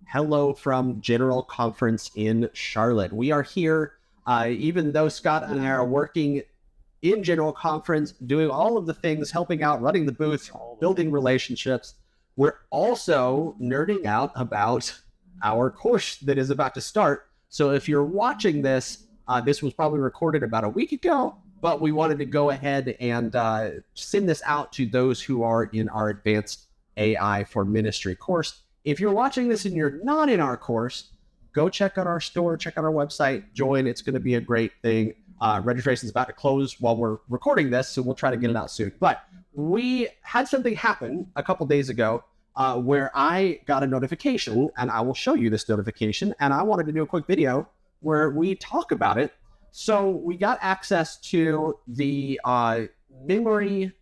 Hello from General Conference in Charlotte. We are here, even though Scott and I are working in General Conference, doing all of the things, helping out, running the booth, building relationships. We're also nerding out about our course that is about to start. So if you're watching this, this was probably recorded about a week ago, but we wanted to go ahead and send this out to those who are in our Advanced AI for Ministry course. If you're watching this and you're not in our course, go check out our store, check out our website, join. It's going to be a great thing. Registration is about to close while we're recording this, so we'll try to get it out soon. But we had something happen a couple days ago where I got a notification, and I will show you this notification, and I wanted to do a quick video where we talk about it. So we got access to the memory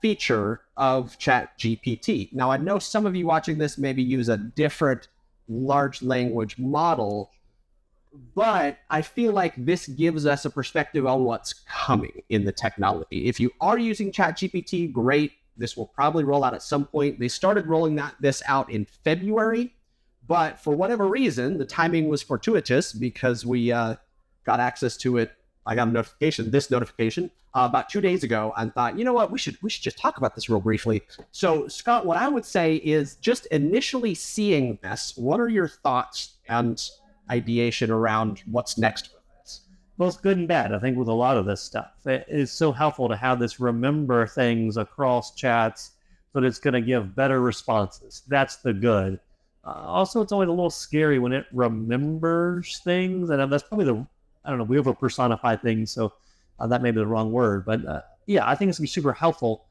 feature of ChatGPT. Now, I know some of you watching this maybe use a different large language model, but I feel like this gives us a perspective on what's coming in the technology. If you are using ChatGPT, great. This will probably roll out at some point. They started rolling this out in February, but for whatever reason, the timing was fortuitous because we got access to it. I got this notification about 2 days ago, and thought, you know what, we should just talk about this real briefly. So, Scott, what I would say is just initially seeing this, what are your thoughts and ideation around what's next with this? Well, it's good and bad. I think with a lot of this stuff, it is so helpful to have this remember things across chats so that it's going to give better responses. That's the good. Also, it's always a little scary when it remembers things, and that's probably we over personify things, so that may be the wrong word. But yeah, I think it's going to be super helpful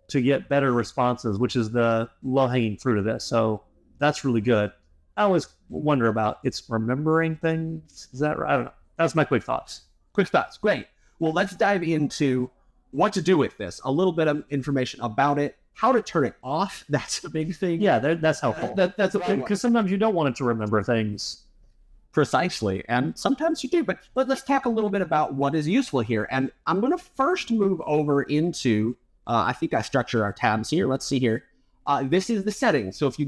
to get better responses, which is the low-hanging fruit of this. So that's really good. I always wonder about it's remembering things. Is that right? I don't know. That's my quick thoughts. Quick thoughts. Great. Well, let's dive into what to do with this. A little bit of information about it. How to turn it off. That's a big thing. Yeah, that's helpful. That's a big one. Because sometimes you don't want it to remember things. Precisely. And sometimes you do. But let's talk a little bit about what is useful here. And I'm going to first move over into, I think I structure our tabs here. Let's see here. This is the settings. So if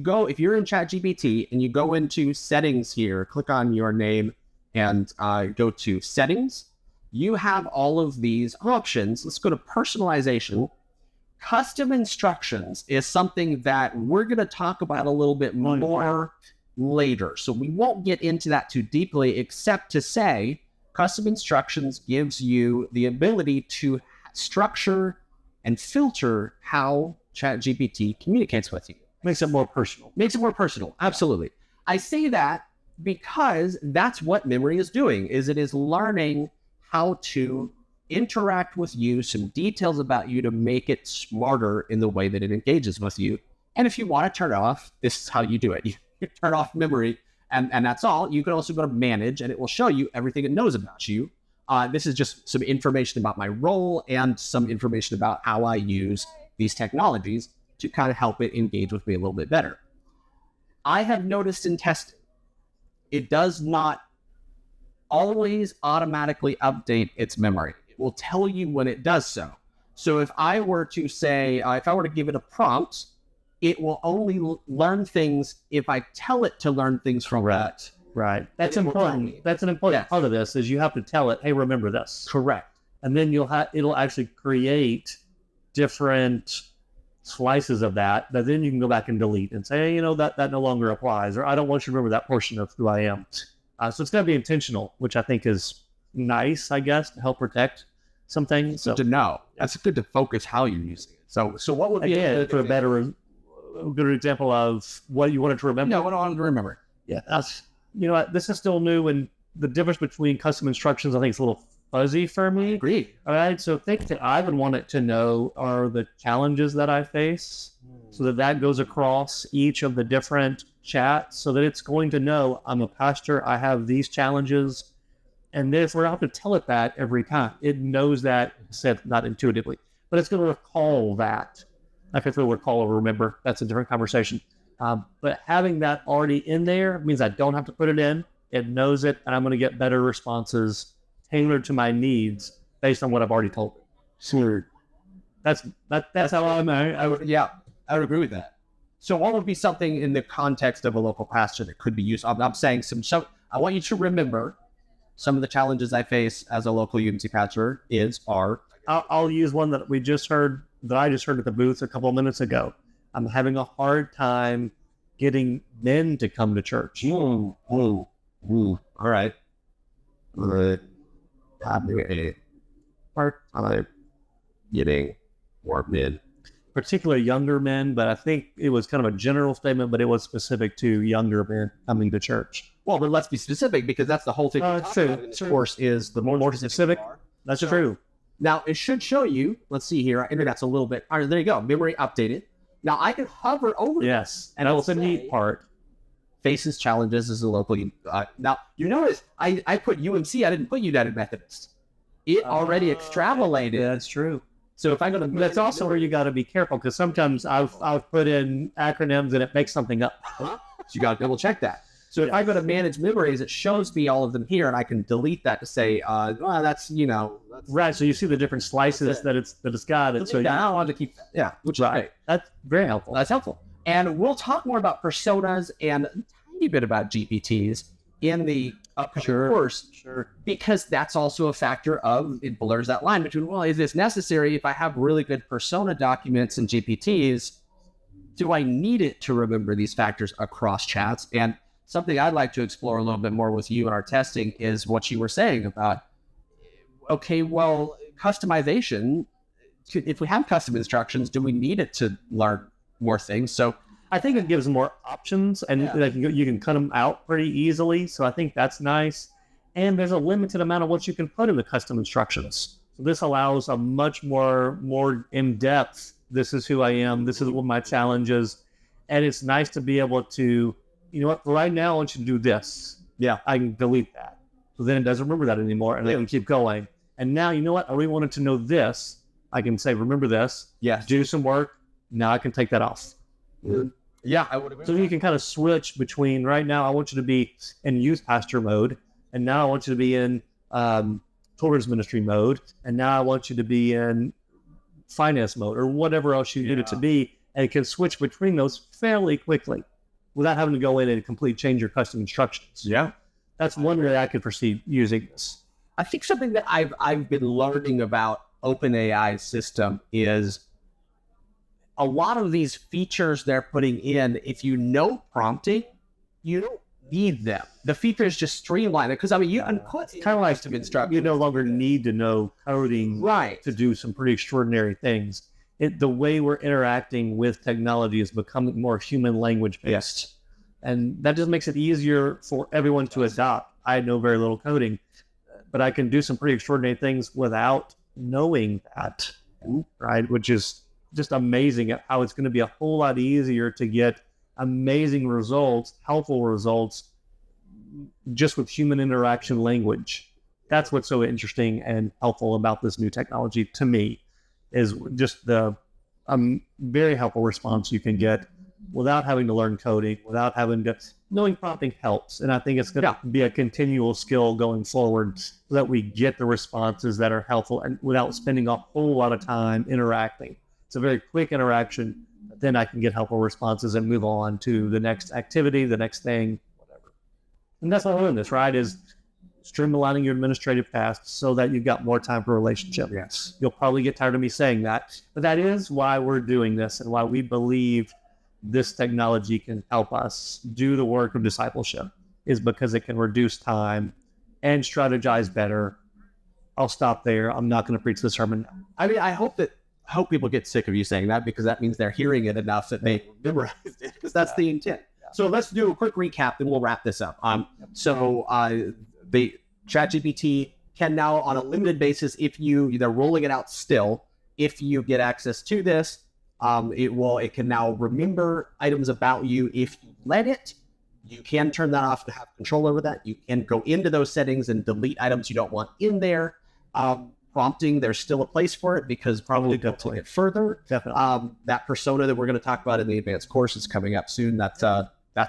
you're in ChatGPT and you go into settings here, click on your name and go to settings, you have all of these options. Let's go to personalization. Custom instructions is something that we're going to talk about a little bit more later. So we won't get into that too deeply, except to say custom instructions gives you the ability to structure and filter how ChatGPT communicates with you. Makes it more personal. Makes it more personal. Absolutely. I say that because that's what memory is doing, is it is learning how to interact with you, some details about you to make it smarter in the way that it engages with you. And if you want to turn it off, this is how you do it. You turn off memory, and that's all. You can also go to manage, and it will show you everything it knows about you. This is just some information about my role and some information about how I use these technologies to kind of help it engage with me a little bit better. I have noticed in testing, it does not always automatically update its memory. It will tell you when it does so. So if I were to say, if I were to give it a prompt, it will only learn things if I tell it to learn things from that. Right. That's important. That's an important part of this, is you have to tell it, hey, remember this. Correct. And then it'll actually create different slices of that then you can go back and delete and say, hey, that no longer applies, or I don't want you to remember that portion of who I am. So it's got to be intentional, which I think is nice, I guess, to help protect some things. So to know. That's good to focus how you're using it. So what would be for a good example of what you wanted to remember? No, what I wanted to remember. Yeah, that's, this is still new, and the difference between custom instructions, I think, is a little fuzzy for me. Agreed. All right, so things that I would want it to know are the challenges that I face, so that goes across each of the different chats, so that it's going to know I'm a pastor, I have these challenges, and therefore I have to tell it that every time. It knows that, said not intuitively, but it's going to recall that. If it's going to recall or remember, that's a different conversation. But having that already in there means I don't have to put it in. It knows it, and I'm going to get better responses tailored to my needs based on what I've already told it. Sure. That's how I would agree with that. So all would be something in the context of a local pastor that could be used. I'm saying so I want you to remember some of the challenges I face as a local UMC pastor are. I'll use one that I just heard at the booth a couple of minutes ago. I'm having a hard time getting men to come to church. All right. Hard time getting more men. particularly younger men, but I think it was kind of a general statement, but it was specific to younger men coming to church. Well, but let's be specific, because that's the whole thing. It's true. In this course is the more specific. That's true. Now, it should show you, let's see here, our internet's a little bit, all right, there you go, memory updated. Now, I can hover over Yes, and that's the neat part. Faces challenges as a local. Now, you notice I put UMC, I didn't put United Methodist. It already extrapolated. Yeah, that's true. So if I go to... That's also where you got to be careful, because sometimes I've put in acronyms and it makes something up. So you got to double check that. So if I go to manage memories, it shows me all of them here, and I can delete that to say, well, that's, Right, so you see the different slices that it's got. So I don't want to keep that. Yeah, which is great. That's very helpful. That's helpful. And we'll talk more about personas and a tiny bit about GPTs in the upcoming course. Sure. Because that's also a factor of, it blurs that line between, well, is this necessary? If I have really good persona documents and GPTs, do I need it to remember these factors across chats? And something I'd like to explore a little bit more with you in our testing is what you were saying about, okay, well, customization, if we have custom instructions, do we need it to learn more things? So I think it gives more options, and you can cut them out pretty easily. So I think that's nice. And there's a limited amount of what you can put in the custom instructions. So this allows a much more in-depth, this is who I am, this is what my challenge is. And it's nice to be able to, you know what, right now I want you to do this. Yeah, I can delete that. So then it doesn't remember that anymore, and I can keep going. And now, you know what, I really wanted to know this. I can say, remember this. Yes. Do some work. Now I can take that off. Yeah, I would agree. So you can kind of switch between, right now I want you to be in youth pastor mode, and now I want you to be in children's ministry mode, and now I want you to be in finance mode, or whatever else you need it to be, and it can switch between those fairly quickly without having to go in and completely change your custom instructions. Yeah. That's one way I could foresee using this. I think something that I've been learning about OpenAI's system is a lot of these features they're putting in, if you know prompting, you don't need them. The features just streamline it, because I mean, you can put Kind of like some instructions. you no longer need to know coding to do some pretty extraordinary things. The way we're interacting with technology is becoming more human language based. And that just makes it easier for everyone to adopt. I know very little coding, but I can do some pretty extraordinary things without knowing that, right? Which is just amazing at how it's going to be a whole lot easier to get amazing results, helpful results, just with human interaction language. That's what's so interesting and helpful about this new technology to me, is just the very helpful response you can get without having to learn coding, without having to... Knowing prompting helps, and I think it's going to be a continual skill going forward so that we get the responses that are helpful and without spending a whole lot of time interacting. It's a very quick interaction, but then I can get helpful responses and move on to the next activity, the next thing, whatever. And that's why we're doing this, right, is streamlining your administrative tasks so that you've got more time for a relationship. Yes. You'll probably get tired of me saying that, but that is why we're doing this and why we believe this technology can help us do the work of discipleship, is because it can reduce time and strategize better. I'll stop there. I'm not going to preach the sermon now. I mean, I hope people get sick of you saying that, because that means they're hearing it enough that they memorize it, because that's the intent. So let's do a quick recap, and we'll wrap this up. The ChatGPT can now, on a limited basis, they're rolling it out still, if you get access to this, it can now remember items about you if you let it. You can turn that off to have control over that. You can go into those settings and delete items you don't want in there. Prompting, there's still a place for it, because probably going to take it further. Definitely. That persona that we're going to talk about in the advanced course is coming up soon. That's going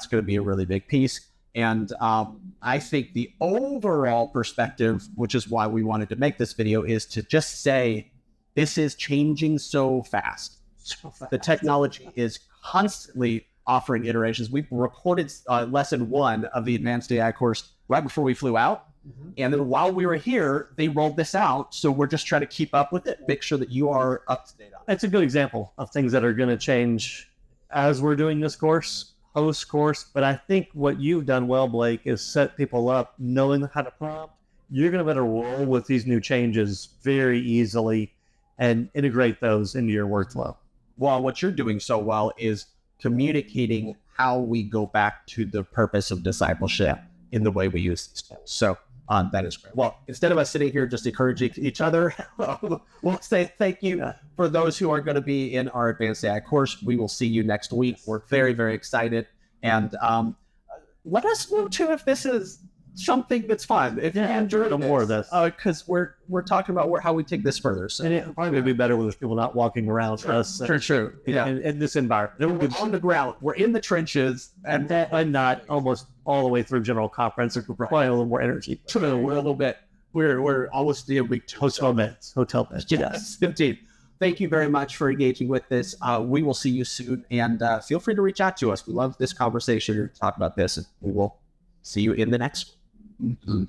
to be a really big piece. And I think the overall perspective, which is why we wanted to make this video, is to just say, this is changing so fast. The technology is constantly offering iterations. We recorded lesson 1 of the advanced AI course right before we flew out. And then while we were here, they rolled this out. So we're just trying to keep up with it, make sure that you are up to date on it. It's a good example of things that are going to change as we're doing this course, post-course. But I think what you've done well, Blake, is set people up knowing how to prompt. You're going to better roll with these new changes very easily and integrate those into your workflow. Well, what you're doing so well is communicating how we go back to the purpose of discipleship in the way we use these tools. So that is great. Well, instead of us sitting here just encouraging each other, we'll say thank you for those who are going to be in our advanced AI course. We will see you next week. We're very, very excited. And let us know too if this is something that's fun. If you enjoy more of this, because we're talking about how we take this further. So. And it probably would be better with there's people not walking around us. True. Yeah. In this environment, We're on the ground. We're in the trenches, and not almost all the way through general conference. Or probably a little more energy. We're a little bit. We're almost the week hotel beds. Yes, 15. Thank you very much for engaging with this. We will see you soon, and feel free to reach out to us. We love this conversation to talk about this, and we will see you in the next one.